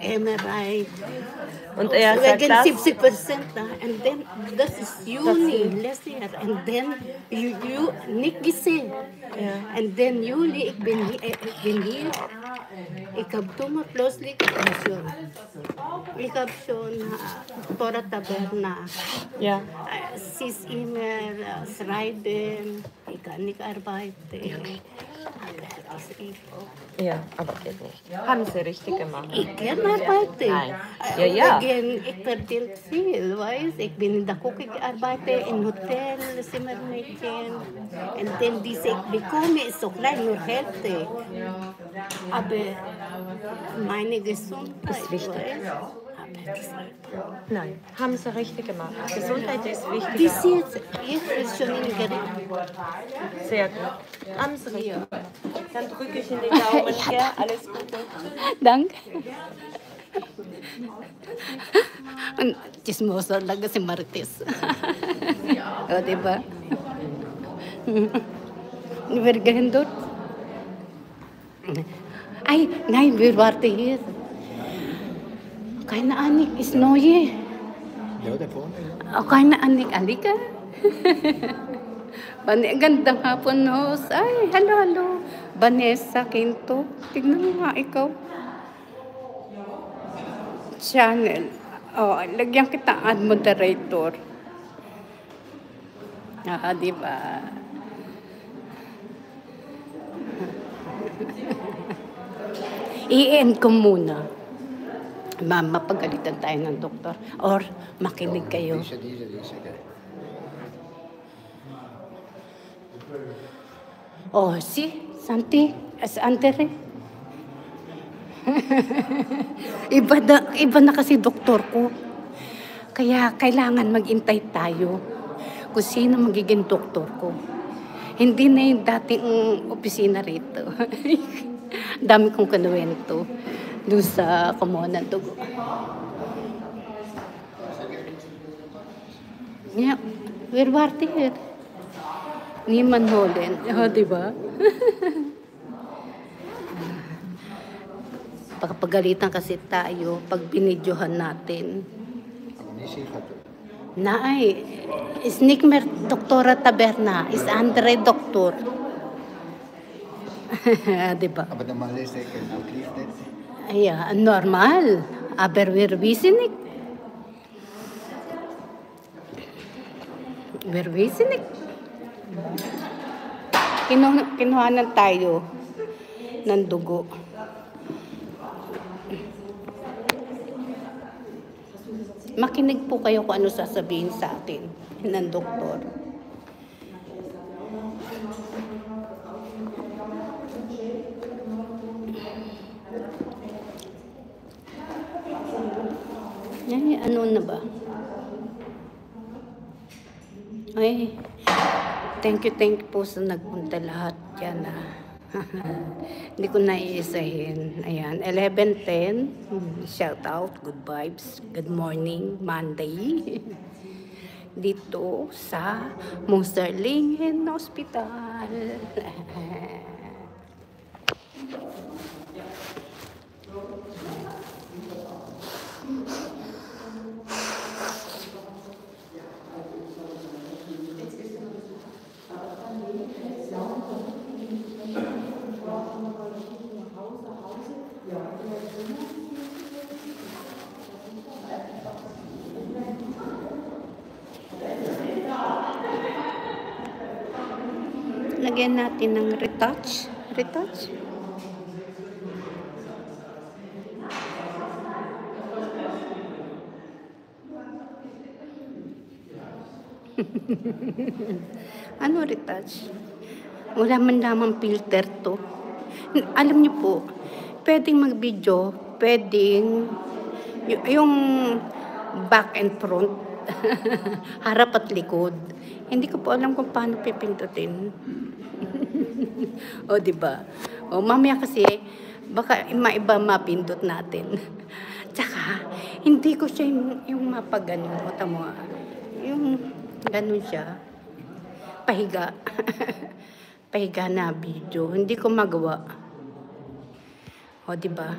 MRI. Und er sagt Again, das? 70% na. And then, das ist Juni, last year. And then, nicht gesehen. And then, Juli, ich bin hier. Ik heb toen maar plotseling operasyon. Ik heb zo'n Tora Taberna. Ja. Sie ist immer schreiben, ich kann nicht arbeiten. Ja, aber geht nicht. Haben Sie richtig gemacht. Ich kann arbeiten. Nein. Ja, ja. Ich verdiene viel, weißt. Ich bin in der Küche gearbeitet, im Hotel, Zimmermädchen. Und dann diese ich bekomme, ist so klein, nur Hälfte. Aber meine Gesundheit, Ist wichtig. weißt. Nein, haben Sie richtig gemacht. Gesundheit ist wichtig. Bis jetzt ist schon in Gericht. Sehr gut. Haben Sie richtig. Dann drücke ich in die Daumen. Ja, alles Gute. Danke. Und chismoso talaga si Martes. O, diba? Vergahin doon. Ay, nein, wir warten hier. Keine Ahnung, ist neue. Ja, da vorne. O, keine Ahnung, alika. Gandang hapon, host. Ay, hello. Vanessa Quinto. Tignan mo nga ikaw. Channel. Oh, lagyan kita ad moderator. Di ba? I-end ko muna. Mapagalitan tayo ng doktor. Or makinig kayo. Diese. Oh, si Santi, as Andere. iba na kasi doktor ko. Kaya kailangan mag-intay tayo kung sino magiging doktor ko. Hindi na yung dating opisina rito. Dami kong kanuwento doon sa kumuha ng dugo. Yeah, we're working here. Niman Holland. Oh, diba? Pagpagalitan kasi tayo pag binidyohan natin. Naay, is nicht mehr Doktora Taberna, is andere Doktor. Diba? Aber normal ist er auch nicht. Ja, normal. Aber wir wissen nicht. Wir wissen nicht. Kinuhanan tayo ng dugo. Makinig po kayo kung ano sasabihin sa atin ng doktor. Ay, ano na ba? Ay, thank you po sa nagpunta lahat yan. Hindi ko naiisahin. Ayan, 11:10. Shout out, good vibes. Good morning, Monday. Dito sa Monsterlingen Hospital. Lagyan natin ng retouch. Retouch. Ano retouch? Wala man lamang filter to. Alam niyo po, pwedeng mag-video, pwedeng yung back and front, harap at likod. Hindi ko po alam kung paano pipindutin. O, diba? O, mamaya kasi, baka maiba mapindot natin. Tsaka, hindi ko siya yung mapagano. Tamo, yung ganun siya. Pahiga. Pahiga na video. Hindi ko magawa. O, diba?